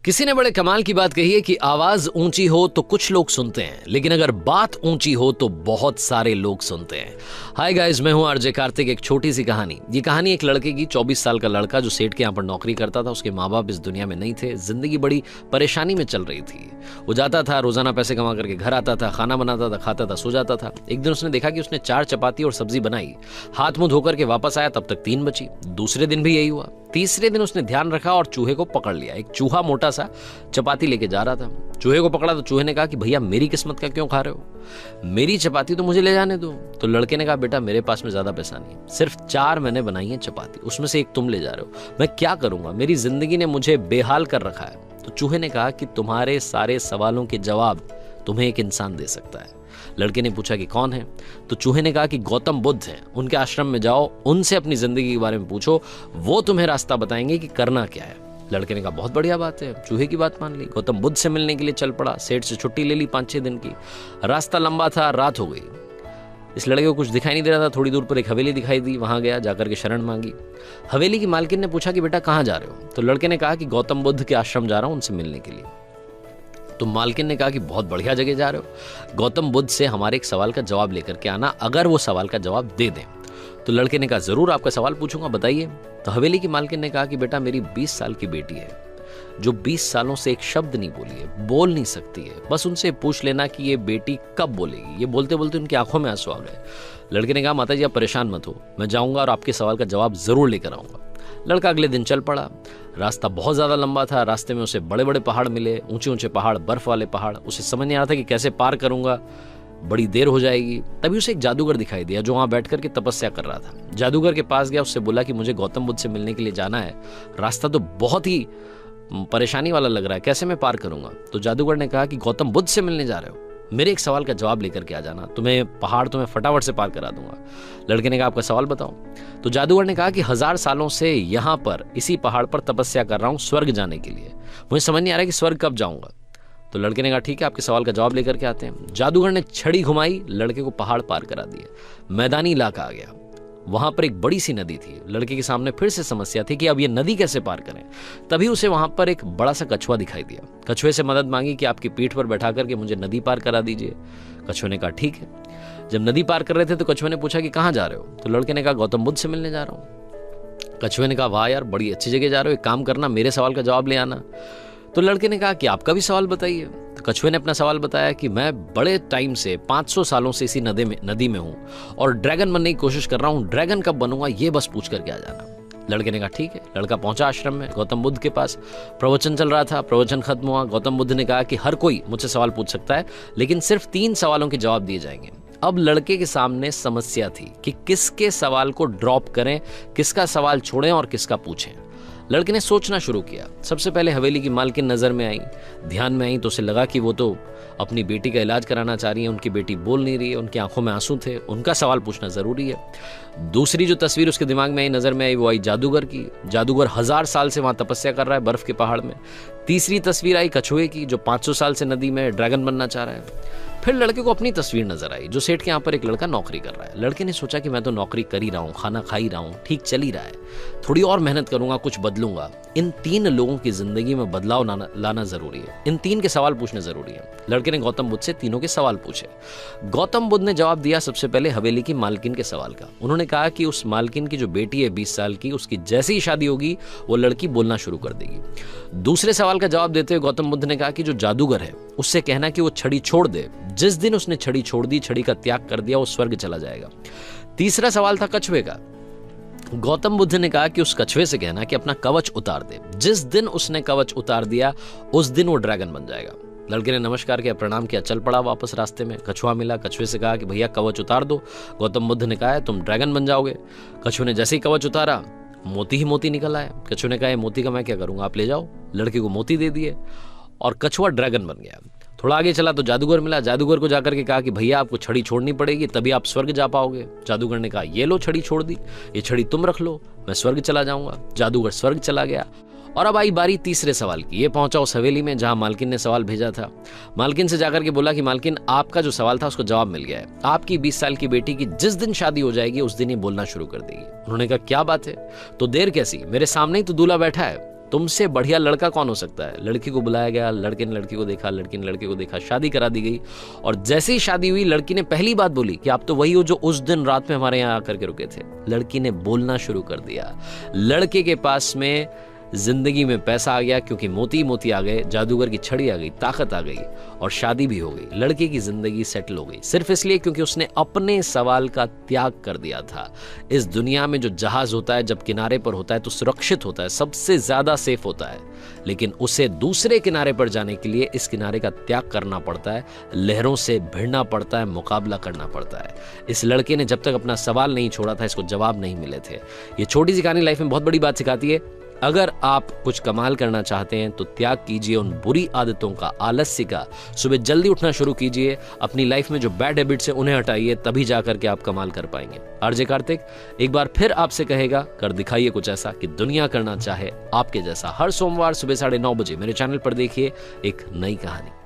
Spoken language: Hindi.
किसी ने बड़े कमाल की बात कही है कि आवाज ऊंची हो तो कुछ लोग सुनते हैं, लेकिन अगर बात ऊंची हो तो बहुत सारे लोग सुनते हैं। हाय गाइस, मैं हूं आरजे कार्तिक। एक छोटी सी कहानी। ये कहानी एक लड़के की, 24 साल का लड़का जो सेठ के यहाँ पर नौकरी करता था। उसके माँ बाप इस दुनिया में नहीं थे, जिंदगी बड़ी परेशानी में चल रही थी। वो जाता था, रोजाना पैसे कमा करके घर आता था, खाना बनाता था, खाता था, सो जाता था। एक दिन उसने देखा कि उसने 4 चपाती और सब्जी बनाई, हाथ मुंह धोकर के वापस आया, तब तक 3 बची। दूसरे दिन भी यही हुआ। तीसरे दिन उसने ध्यान रखा और चूहे को पकड़ लिया। एक चूहा मोटा सा चपाती लेके जा रहा था। चूहे को पकड़ा तो चूहे ने कहा कि भैया मेरी किस्मत का क्यों खा रहे हो, मेरी चपाती तो मुझे ले जाने दो। तो लड़के ने कहा बेटा मेरे पास में ज्यादा पैसा नहीं, सिर्फ 4 मैंने बनाई है चपाती, उसमें से एक तुम ले जा रहे हो, मैं क्या करूंगा, मेरी जिंदगी ने मुझे बेहाल कर रखा है। तो चूहे ने कहा कि तुम्हारे सारे सवालों के जवाब तुम्हें एक इंसान दे सकता है। लड़के ने पूछा कि कौन है? तो चूहे ने कहा कि गौतम बुद्ध हैं, उनके आश्रम में जाओ, उनसे अपनी जिंदगी के बारे में पूछो, वो तुम्हें रास्ता बताएंगे कि करना क्या है। लड़के ने कहा बहुत बढ़िया बात है। चूहे की बात मान ली, गौतम बुद्ध से मिलने के लिए चल पड़ा। सेठ से छुट्टी ले ली 5-6 दिन की। रास्ता लंबा था, रात हो गई। इस लड़के को कुछ दिखाई नहीं दे रहा था। थोड़ी दूर पर एक हवेली दिखाई दी, वहां गया, जाकर के शरण मांगी। हवेली की मालकिन ने पूछा कि बेटा कहाँ जा रहे हो? तो लड़के ने कहा कि गौतम बुद्ध के आश्रम जा रहा हूं, उनसे मिलने के लिए। तो मालकिन ने कहा कि बहुत बढ़िया जगह जा रहे हो, गौतम बुद्ध से हमारे एक सवाल का जवाब लेकर के आना, अगर वो सवाल का जवाब दे दें। तो लड़के ने कहा जरूर, आपका सवाल पूछूंगा, बताइए। तो हवेली की मालकिन ने कहा कि बेटा मेरी 20 साल की बेटी है, जो 20 सालों से एक शब्द नहीं बोली है, बोल नहीं सकती है। बस उनसे पूछ लेना कि ये बेटी कब बोलेगी। ये बोलते बोलते उनकी आंखों में आंसू आ गए। लड़के ने कहा माता जी आप परेशान मत हो, मैं जाऊंगा और आपके सवाल का जवाब जरूर लेकर आऊंगा। लड़का अगले दिन चल पड़ा। रास्ता बहुत ज्यादा लंबा था। रास्ते में उसे बड़े बड़े पहाड़ मिले, ऊंचे ऊंचे पहाड़, बर्फ वाले पहाड़। उसे समझ नहीं आ रहा था कि कैसे पार करूंगा, बड़ी देर हो जाएगी। तभी उसे एक जादूगर दिखाई दिया जो वहां बैठ करके तपस्या कर रहा था। जादूगर के पास गया, उससे बोला कि मुझे गौतम बुद्ध से मिलने के लिए जाना है, रास्ता तो बहुत ही परेशानी वाला लग रहा है, कैसे मैं पार करूंगा? तो जादूगर ने कहा कि गौतम बुद्ध से मिलने जा रहे हो, मेरे एक सवाल का जवाब लेकर के आ जाना, तुम्हें फटाफट से पार करा दूंगा। लड़के ने कहा आपका सवाल बताओ। तो जादूगर ने कहा कि 1000 सालों से यहां पर इसी पहाड़ पर तपस्या कर रहा हूं स्वर्ग जाने के लिए, मुझे समझ नहीं आ रहा कि स्वर्ग कब जाऊंगा। तो लड़के ने कहा ठीक है, आपके सवाल का जवाब लेकर के आते हैं। जादूगर ने छड़ी घुमाई, लड़के को पहाड़ पार करा दिए। मैदानी इलाका आ गया, वहां पर एक बड़ी सी नदी थी। लड़के के सामने फिर से समस्या थी कि अब ये नदी कैसे पार करें। तभी उसे वहां पर एक बड़ा सा कछुआ दिखाई दिया। कछुए से मदद मांगी कि आपकी पीठ पर बैठा करके मुझे नदी पार करा दीजिए। कछुए ने कहा ठीक है। जब नदी पार कर रहे थे तो कछुए ने पूछा कि कहाँ जा रहे हो? तो लड़के ने कहा गौतम बुद्ध से मिलने जा रहा हूँ। कछुए ने कहा वाह यार, बड़ी अच्छी जगह जा रहे हो, एक काम करना मेरे सवाल का जवाब ले आना। तो लड़के ने कहा कि आपका भी सवाल बताइए। तो कछुए ने अपना सवाल बताया कि मैं बड़े टाइम से 500 सालों से इसी नदी में हूं और ड्रैगन बनने की कोशिश कर रहा हूं, ड्रैगन कब बनूंगा ये बस पूछ करके आ जाना। लड़के ने कहा ठीक है। लड़का पहुंचा आश्रम में, गौतम बुद्ध के पास। प्रवचन चल रहा था, प्रवचन खत्म हुआ। गौतम बुद्ध ने कहा कि हर कोई मुझसे सवाल पूछ सकता है, लेकिन सिर्फ 3 सवालों के जवाब दिए जाएंगे। अब लड़के के सामने समस्या थी कि किसके सवाल को ड्रॉप करें, किसका सवाल छोड़ें और किसका पूछें। लड़के ने सोचना शुरू किया। सबसे पहले हवेली की मालकिन नजर में आई, ध्यान में आई, तो उसे लगा कि वो तो अपनी बेटी का इलाज कराना चाह रही है, उनकी बेटी बोल नहीं रही है, उनकी आंखों में आंसू थे, उनका सवाल पूछना जरूरी है। दूसरी जो तस्वीर उसके दिमाग में आई, नजर में आई, वो आई जादूगर की। जादूगर 1000 साल से वहां तपस्या कर रहा है बर्फ के पहाड़ में। तीसरी तस्वीर आई कछुए की, जो 500 साल से नदी में ड्रैगन बनना चाह रहा है। फिर लड़के को अपनी तस्वीर नजर आई, जो सेठ के यहाँ पर एक लड़का नौकरी कर रहा है। लड़के ने सोचा कि मैं तो नौकरी कर ही रहा हूँ, खाना खा ही रहा हूँ, ठीक चल ही रहा है, थोड़ी और मेहनत करूंगा, कुछ बदलूंगा। इन 3 लोगों की जिंदगी में बदलाव लाना जरूरी है, इन 3 के सवाल पूछने जरूरी है। लड़के ने गौतम बुद्ध से तीनों के सवाल पूछे। गौतम बुद्ध ने जवाब दिया सबसे पहले हवेली की मालकिन के सवाल का। उन्होंने कहा कि उस मालकिन की जो बेटी है 20 साल की, उसकी जैसे ही शादी होगी वो लड़की बोलना शुरू कर देगी। दूसरे सवाल का जवाब देते हुए गौतम बुद्ध ने कहा कि जो जादूगर है उससे कहना कि वो छड़ी छोड़ दे, जिस दिन उसने छड़ी छोड़ दी, छड़ी का त्याग कर दिया, वो स्वर्ग चला जाएगा। तीसरा सवाल था कछुए का। गौतम बुद्ध ने कहा कि उस कछुए से कहना कि अपना कवच उतार दे, जिस दिन उसने कवच उतार दिया उस दिन वो ड्रैगन बन जाएगा। लड़के ने नमस्कार किया, प्रणाम किया, चल पड़ा वापस। रास्ते में कछुआ मिला, कछुए से कहा कि भैया कवच उतार दो। गौतम बुद्ध ने कहा तुम ड्रैगन बन जाओगे। कछुए ने जैसे ही कवच उतारा, मोती ही मोती निकल आया। कछुए ने कहा मोती का मैं क्या करूंगा, आप ले जाओ। लड़के को मोती दे दिए और कछुआ ड्रैगन बन गया। थोड़ा आगे चला तो जादूगर मिला। जादूगर को जाकर के कहा कि भैया आपको छड़ी छोड़नी पड़ेगी, तभी आप स्वर्ग जा पाओगे। जादूगर ने कहा ये लो छड़ी छोड़ दी, ये छड़ी तुम रख लो, मैं स्वर्ग चला जाऊंगा। जादूगर स्वर्ग चला गया। और अब आई बारी तीसरे सवाल की। ये पहुंचा उस हवेली में जहां मालकिन ने सवाल भेजा था। मालकिन से जाकर के बोला कि मालकिन आपका जो सवाल था उसको जवाब मिल गया है, आपकी 20 साल की बेटी की जिस दिन शादी हो जाएगी उस दिन ही बोलना शुरू कर देगी। उन्होंने कहा क्या बात है, तो देर कैसी, मेरे सामने ही तो दूल्हा बैठा है। तुमसे बढ़िया लड़का कौन हो सकता है। लड़की को बुलाया गया, लड़के ने लड़की को देखा, लड़की ने लड़के को देखा, शादी करा दी गई। और जैसे ही शादी हुई, लड़की ने पहली बात बोली कि आप तो वही हो जो उस दिन रात में हमारे यहाँ आकर के रुके थे। लड़की ने बोलना शुरू कर दिया। लड़के के पास में जिंदगी में पैसा आ गया, क्योंकि मोती मोती आ गए, जादूगर की छड़ी आ गई, ताकत आ गई, और शादी भी हो गई। लड़के की जिंदगी सेटल हो गई, सिर्फ इसलिए क्योंकि उसने अपने सवाल का त्याग कर दिया था। इस दुनिया में जो जहाज होता है जब किनारे पर होता है तो सुरक्षित होता है, सबसे ज्यादा सेफ होता है, लेकिन उसे दूसरे किनारे पर जाने के लिए इस किनारे का त्याग करना पड़ता है, लहरों से भिड़ना पड़ता है, मुकाबला करना पड़ता है। इस लड़के ने जब तक अपना सवाल नहीं छोड़ा था, इसको जवाब नहीं मिले थे। ये छोटी सी कहानी लाइफ में बहुत बड़ी बात सिखाती है। अगर आप कुछ कमाल करना चाहते हैं तो त्याग कीजिए उन बुरी आदतों का, आलस्य का। सुबह जल्दी उठना शुरू कीजिए, अपनी लाइफ में जो बैड हैबिट्स हैं उन्हें हटाइए, तभी जाकर के आप कमाल कर पाएंगे। आरजे कार्तिक एक बार फिर आपसे कहेगा, कर दिखाइए कुछ ऐसा कि दुनिया करना चाहे आपके जैसा। हर सोमवार सुबह 9:30 बजे मेरे चैनल पर देखिए एक नई कहानी।